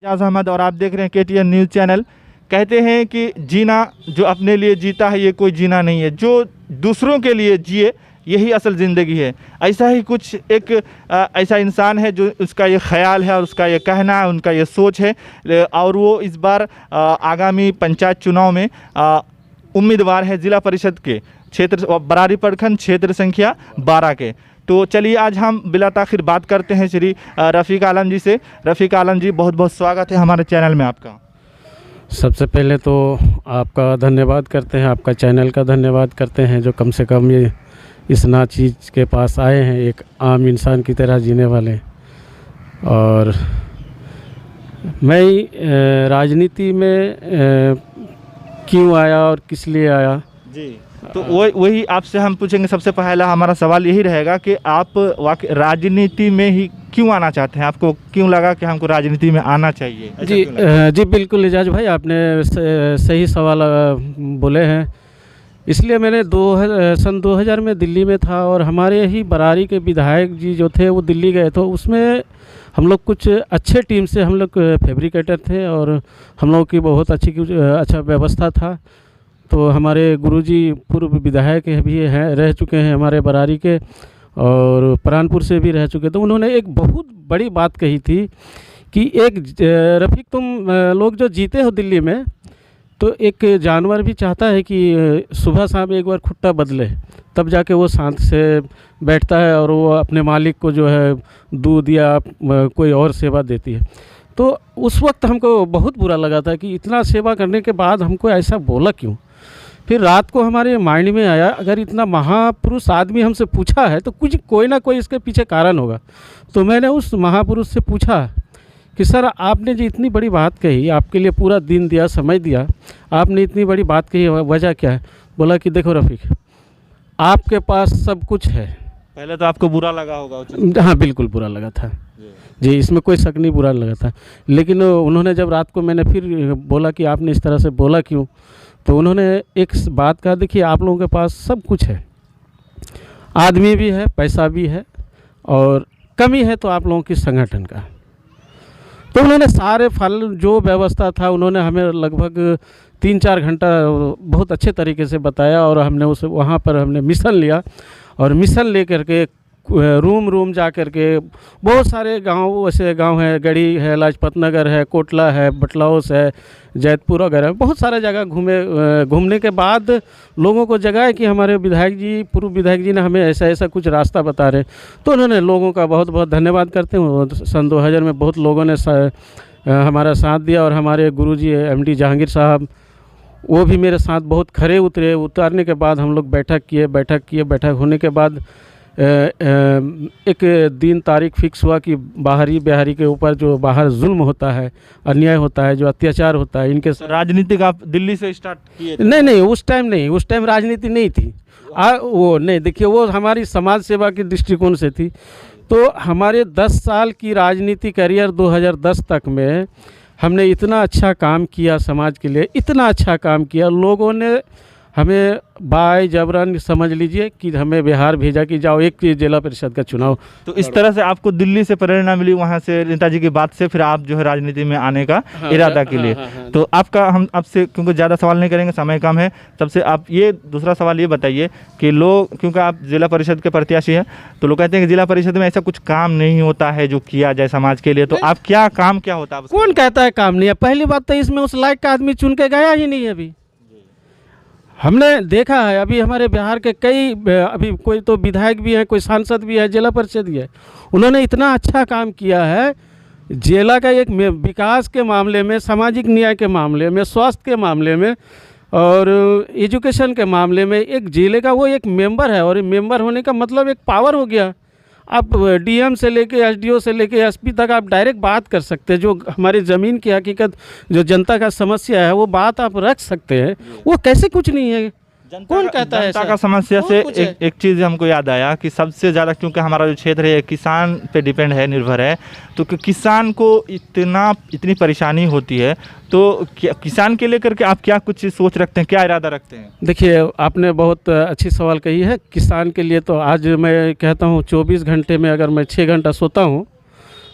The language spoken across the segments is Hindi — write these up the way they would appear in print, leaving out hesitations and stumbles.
एजाज अहमद और आप देख रहे हैं KTN न्यूज़ चैनल। कहते हैं कि जीना जो अपने लिए जीता है ये कोई जीना नहीं है, जो दूसरों के लिए जिए यही असल ज़िंदगी है। ऐसा ही कुछ एक ऐसा इंसान है जो उसका ये ख्याल है और उसका ये कहना है, उनका ये सोच है। और वो इस बार आगामी पंचायत चुनाव में उम्मीदवार है ज़िला परिषद के क्षेत्र बरारी प्रखंड क्षेत्र संख्या 12 के। तो चलिए आज हम बिला ताखिर बात करते हैं श्री रफ़ीक आलम जी से। रफ़ीक आलम जी, बहुत बहुत स्वागत है हमारे चैनल में आपका। सबसे पहले तो आपका धन्यवाद करते हैं, आपका चैनल का धन्यवाद करते हैं जो कम से कम ये इस नाचीज़ के पास आए हैं, एक आम इंसान की तरह जीने वाले। और मैं राजनीति में क्यों आया और किस लिए आया जी, तो वही आपसे हम पूछेंगे। सबसे पहला हमारा सवाल यही रहेगा कि आप वाकई राजनीति में ही क्यों आना चाहते हैं? आपको क्यों लगा कि हमको राजनीति में आना चाहिए? जी बिल्कुल एजाज भाई, आपने सही सवाल बोले हैं। इसलिए मैंने सन 2000 में दिल्ली में था और हमारे ही बरारी के विधायक जी जो थे वो दिल्ली गए, तो उसमें हम लोग कुछ अच्छे टीम से हम लोग फैब्रिकेटर थे और हम लोग की बहुत अच्छा व्यवस्था था। तो हमारे गुरुजी पूर्व विधायक भी हैं, रह चुके हैं हमारे बरारी के, और प्राणपुर से भी रह चुके। तो उन्होंने एक बहुत बड़ी बात कही थी कि एक रफ़ीक, तुम लोग जो जीते हो दिल्ली में, तो एक जानवर भी चाहता है कि सुबह शाम एक बार खुट्टा बदले, तब जाके वो शांत से बैठता है और वो अपने मालिक को जो है दूध या कोई और सेवा देती है। तो उस वक्त हमको बहुत बुरा लगा था कि इतना सेवा करने के बाद हमको ऐसा बोला क्यों। फिर रात को हमारे माइंड में आया, अगर इतना महापुरुष आदमी हमसे पूछा है तो कुछ कोई ना कोई इसके पीछे कारण होगा। तो मैंने उस महापुरुष से पूछा कि सर, आपने जो इतनी बड़ी बात कही, आपके लिए पूरा दिन दिया, समय दिया, आपने इतनी बड़ी बात कही, वजह क्या है? बोला कि देखो रफ़ीक, आपके पास सब कुछ है। पहले तो आपको बुरा लगा होगा। हाँ बिल्कुल बुरा लगा था जी, इसमें कोई शक नहीं, बुरा लगा था। लेकिन उन्होंने जब रात को मैंने फिर बोला कि आपने इस तरह से बोला क्यों, तो उन्होंने एक बात कहा, देखिए आप लोगों के पास सब कुछ है, आदमी भी है, पैसा भी है, और कमी है तो आप लोगों की संगठन का। तो उन्होंने सारे फल जो व्यवस्था था उन्होंने हमें लगभग 3-4 घंटा बहुत अच्छे तरीके से बताया, और हमने उस वहाँ पर हमने मिशन लिया, और मिशन ले करके रूम जा कर के बहुत सारे गांव, वैसे गांव है, गढ़ी है, लाजपत नगर है, कोटला है, बटलाउस है, जैतपुर वगैरह, बहुत सारे जगह घूमने के बाद लोगों को जगाए कि हमारे विधायक जी, पूर्व विधायक जी ने हमें ऐसा ऐसा कुछ रास्ता बता रहे। तो उन्होंने लोगों का बहुत बहुत धन्यवाद करते हैं। सन 2000 में बहुत लोगों ने हमारा साथ दिया, और हमारे गुरुजी MD जहांगीर साहब, वो भी मेरे साथ बहुत खरे उतरे। उतारने के बाद हम लोग बैठक होने के बाद एक दिन तारीख फिक्स हुआ कि बाहरी बिहारी के ऊपर जो बाहर जुल्म होता है, अन्याय होता है, जो अत्याचार होता है, इनके राजनीतिक आप दिल्ली से स्टार्ट किए थे? नहीं, उस टाइम राजनीति नहीं थी। वो नहीं, देखिए वो हमारी समाज सेवा की दृष्टिकोण से थी। तो हमारे 10 साल की राजनीति करियर 2010 तक में हमने इतना अच्छा काम किया समाज के लिए, इतना अच्छा काम किया, लोगों ने हमें बाय जबरन समझ लीजिए कि हमें बिहार भेजा कि जाओ एक जिला परिषद का चुनाव। तो इस तरह से आपको दिल्ली से प्रेरणा मिली, वहाँ से नेताजी की बात से फिर आप जो है राजनीति में आने का इरादा के लिए। तो आपका, हम आपसे क्योंकि ज़्यादा सवाल नहीं करेंगे, समय कम है, सबसे आप ये दूसरा सवाल ये बताइए कि लोग, क्योंकि आप जिला परिषद के प्रत्याशी हैं, तो लोग कहते हैं कि जिला परिषद में ऐसा कुछ काम नहीं होता है जो किया जाए समाज के लिए, तो आप क्या होता है? कौन कहता है काम नहीं है? पहली बात तो इसमें उस लायक का आदमी चुन के गया ही नहीं है। अभी हमने देखा है, अभी हमारे बिहार के कई, अभी कोई तो विधायक भी हैं, कोई सांसद भी है, जिला परिषद भी है, उन्होंने इतना अच्छा काम किया है जिला का एक विकास के मामले में, सामाजिक न्याय के मामले में, स्वास्थ्य के मामले में और एजुकेशन के मामले में। एक जिले का वो एक मेंबर है, और मेंबर होने का मतलब एक पावर हो गया। आप DM से लेके SDO से लेके SP तक आप डायरेक्ट बात कर सकते हैं, जो हमारी ज़मीन की हकीकत, जो जनता का समस्या है, वो बात आप रख सकते हैं। वो कैसे कुछ नहीं है? कौन कहता है? जनता का समस्या से एक चीज़ हमको याद आया कि सबसे ज़्यादा, क्योंकि हमारा जो क्षेत्र है किसान पे डिपेंड है, निर्भर है, तो किसान को इतनी परेशानी होती है, तो किसान के लेकर के आप क्या कुछ सोच रखते हैं, क्या इरादा रखते हैं? देखिए, आपने बहुत अच्छी सवाल कही है। किसान के लिए तो आज मैं कहता हूँ 24 घंटे में अगर मैं 6 घंटा सोता हूँ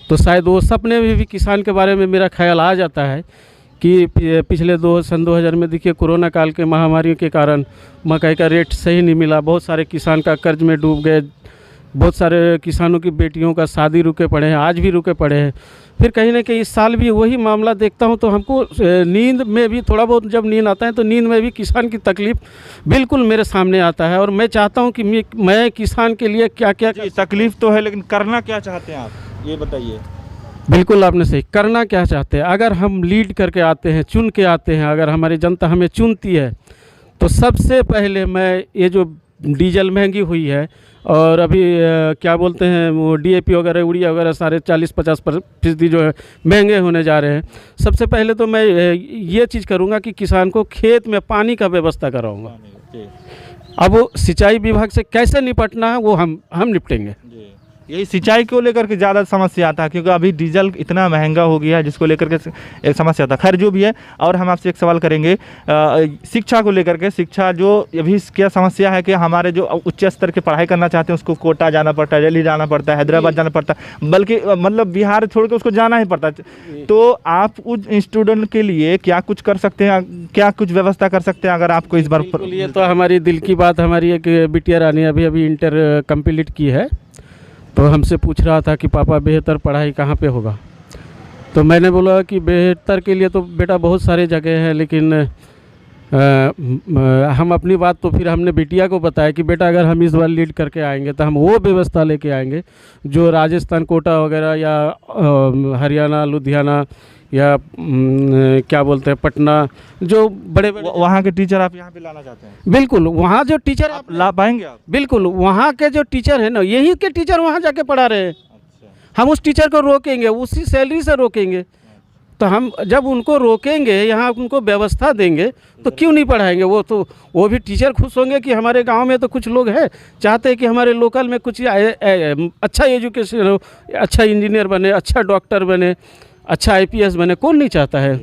तो शायद वो सपने में भी किसान के बारे में मेरा ख्याल आ जाता है कि पिछले सन 2000 में देखिए कोरोना काल के महामारी के कारण मकई का रेट सही नहीं मिला, बहुत सारे किसान का कर्ज में डूब गए, बहुत सारे किसानों की बेटियों का शादी रुके पड़े हैं, आज भी रुके पड़े हैं। फिर कहीं ना कहीं इस साल भी वही मामला देखता हूं तो हमको नींद में भी थोड़ा बहुत जब नींद आता है तो नींद में भी किसान की तकलीफ़ बिल्कुल मेरे सामने आता है। और मैं चाहता हूं कि मैं किसान के लिए क्या क्या तकलीफ़ तो है, लेकिन करना क्या चाहते हैं आप, ये बताइए। बिल्कुल आपने सही, करना क्या चाहते हैं। अगर हम लीड करके आते हैं, चुन के आते हैं, अगर हमारी जनता हमें चुनती है तो सबसे पहले मैं ये जो डीजल महंगी हुई है और अभी क्या बोलते हैं वो डीएपी वगैरह यूरिया वगैरह सारे 40-50% जो है महंगे होने जा रहे हैं, सबसे पहले तो मैं ये चीज़ करूँगा कि किसान को खेत में पानी का व्यवस्था कराऊँगा। अब वो सिंचाई विभाग से कैसे निपटना है वो हम निपटेंगे। यही सिंचाई को लेकर के ज़्यादा समस्या आता है, क्योंकि अभी डीजल इतना महंगा हो गया है जिसको लेकर के एक समस्या आता है। खैर जो भी है, और हम आपसे एक सवाल करेंगे शिक्षा को लेकर के। शिक्षा जो अभी क्या समस्या है कि हमारे जो उच्च स्तर की पढ़ाई करना चाहते हैं उसको कोटा जाना पड़ता है, दिल्ली जाना पड़ता है, हैदराबाद जाना पड़ता है, बल्कि मतलब बिहार छोड़ के उसको जाना ही पड़ता है। तो आप उस स्टूडेंट के लिए क्या कुछ कर सकते हैं, क्या कुछ व्यवस्था कर सकते हैं अगर आपको इस बार? ये तो हमारी दिल की बात, हमारी एक बिटिया रानी अभी इंटर कंप्लीट की है, तो हमसे पूछ रहा था कि पापा बेहतर पढ़ाई कहाँ पे होगा। तो मैंने बोला कि बेहतर के लिए तो बेटा बहुत सारे जगह हैं, लेकिन हम अपनी बात तो फिर हमने बिटिया को बताया कि बेटा अगर हम इस बार लीड करके आएंगे तो हम वो व्यवस्था लेके आएंगे जो राजस्थान कोटा वगैरह या हरियाणा लुधियाना या क्या बोलते हैं पटना, जो बड़े वहाँ के टीचर आप यहाँ पे लाना चाहते हैं? बिल्कुल, वहाँ जो टीचर आप ला पाएंगे आप? बिल्कुल, वहाँ के जो टीचर हैं ना, यही के टीचर वहाँ जाके पढ़ा रहे हैं। अच्छा। हम उस टीचर को रोकेंगे, उसी सैलरी से रोकेंगे। तो हम जब उनको रोकेंगे, यहाँ उनको व्यवस्था देंगे तो क्यों नहीं पढ़ाएंगे? वो भी टीचर खुश होंगे कि हमारे गांव में तो कुछ लोग हैं चाहते हैं कि हमारे लोकल में कुछ अच्छा एजुकेशन हो, अच्छा इंजीनियर बने, अच्छा डॉक्टर बने, अच्छा आईपीएस बने, कौन नहीं चाहता है।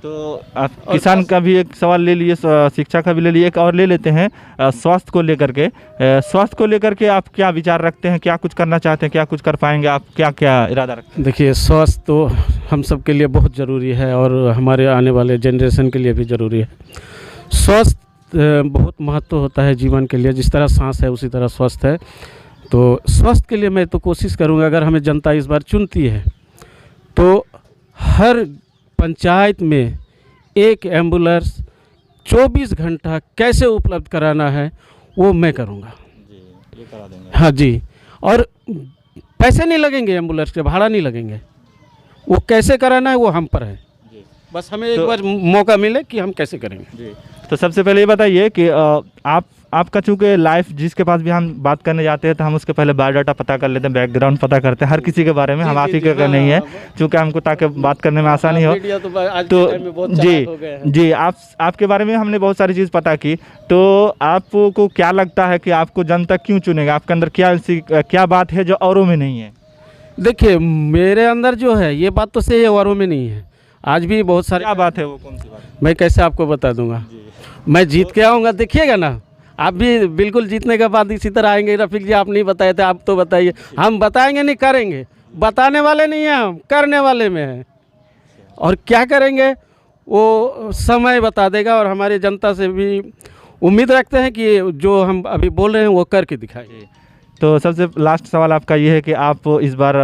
तो आप किसान का भी एक सवाल ले लिए, शिक्षा का भी ले लिए, एक और ले लेते हैं स्वास्थ्य को लेकर के। स्वास्थ्य को लेकर के आप क्या विचार रखते हैं, क्या कुछ करना चाहते हैं, क्या कुछ कर पाएंगे आप, क्या क्या इरादा रखते हैं? देखिए, स्वास्थ्य तो हम सब के लिए बहुत ज़रूरी है और हमारे आने वाले जनरेशन के लिए भी ज़रूरी है। स्वास्थ्य बहुत महत्व होता है जीवन के लिए, जिस तरह सांस है उसी तरह स्वास्थ्य है। तो स्वास्थ्य के लिए मैं तो कोशिश करूँगा, अगर हमें जनता इस बार चुनती है तो हर पंचायत में एक एम्बुलेंस 24 घंटा कैसे उपलब्ध कराना है वो मैं करूँगा जी, ये करा देंगे। हाँ जी, और पैसे नहीं लगेंगे, एम्बुलेंस के भाड़ा नहीं लगेंगे, वो कैसे कराना है वो हम पर है जी। बस हमें एक बार मौका मिले कि हम कैसे करेंगे जी। तो सबसे पहले ये बताइए कि आपका चूँकि लाइफ जिसके पास भी हम बात करने जाते हैं तो हम उसके पहले बायोडाटा पता कर लेते हैं, बैकग्राउंड पता करते हैं हर किसी के बारे में। हम आप ही का नहीं है, चूँकि हमको ताकि बात करने में आसानी हो। तो जी आपके बारे में हमने बहुत सारी चीज़ पता की। तो आपको क्या लगता है कि आपको जनता क्यों चुनेगा? आपके अंदर क्या बात है जो औरों में नहीं है? देखिए, मेरे अंदर जो है ये बात तो सही है, औरों में नहीं है। आज भी बहुत सारी क्या बात है, वो कौन सी बात? मैं कैसे आपको बता दूंगा? मैं जीत के आऊँगा, देखिएगा ना आप भी। बिल्कुल जीतने के बाद इसी तरह आएंगे। रफीक जी आप नहीं बताए थे, आप तो बताइए। हम बताएंगे नहीं, करेंगे। बताने वाले नहीं हैं हम, करने वाले में हैं। और क्या करेंगे वो समय बता देगा। और हमारी जनता से भी उम्मीद रखते हैं कि जो हम अभी बोल रहे हैं वो करके दिखाएंगे। तो सबसे लास्ट सवाल आपका ये है कि आप इस बार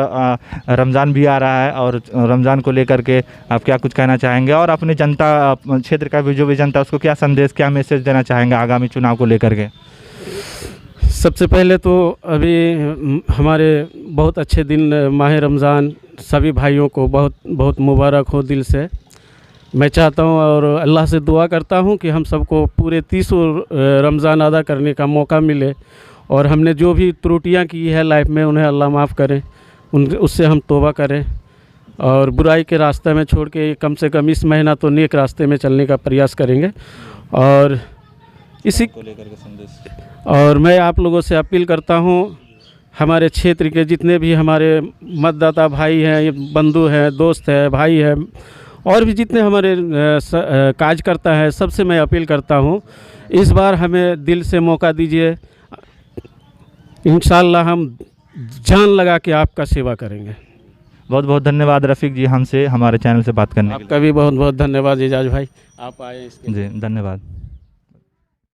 रमज़ान भी आ रहा है और रमज़ान को लेकर के आप क्या कुछ कहना चाहेंगे, और अपने जनता क्षेत्र का भी जो भी जनता उसको क्या संदेश, क्या मैसेज देना चाहेंगे आगामी चुनाव को लेकर के? सबसे पहले तो अभी हमारे बहुत अच्छे दिन माह रमज़ान, सभी भाइयों को बहुत बहुत मुबारक हो दिल से। मैं चाहता हूं और अल्लाह से दुआ करता हूं कि हम सबको पूरे 30 रमज़ान अदा करने का मौका मिले, और हमने जो भी त्रुटियां की है लाइफ में उन्हें अल्लाह माफ़ करें, उससे हम तौबा करें और बुराई के रास्ते में छोड़ के कम से कम इस महीना तो नेक रास्ते में चलने का प्रयास करेंगे। और इसी को लेकर के संदेश, और मैं आप लोगों से अपील करता हूं, हमारे क्षेत्र के जितने भी हमारे मतदाता भाई हैं, बंधु हैं, दोस्त हैं, भाई हैं, और भी जितने हमारे कार्यकर्ता हैं, सबसे मैं अपील करता हूं इस बार हमें दिल से मौका दीजिए। इंशाअल्लाह हम जान लगा के आपका सेवा करेंगे। बहुत बहुत धन्यवाद रफ़ीक जी हमसे हमारे चैनल से बात करने के आपका भी बहुत बहुत धन्यवाद एजाज भाई, आप आए इसके लिए। जी धन्यवाद।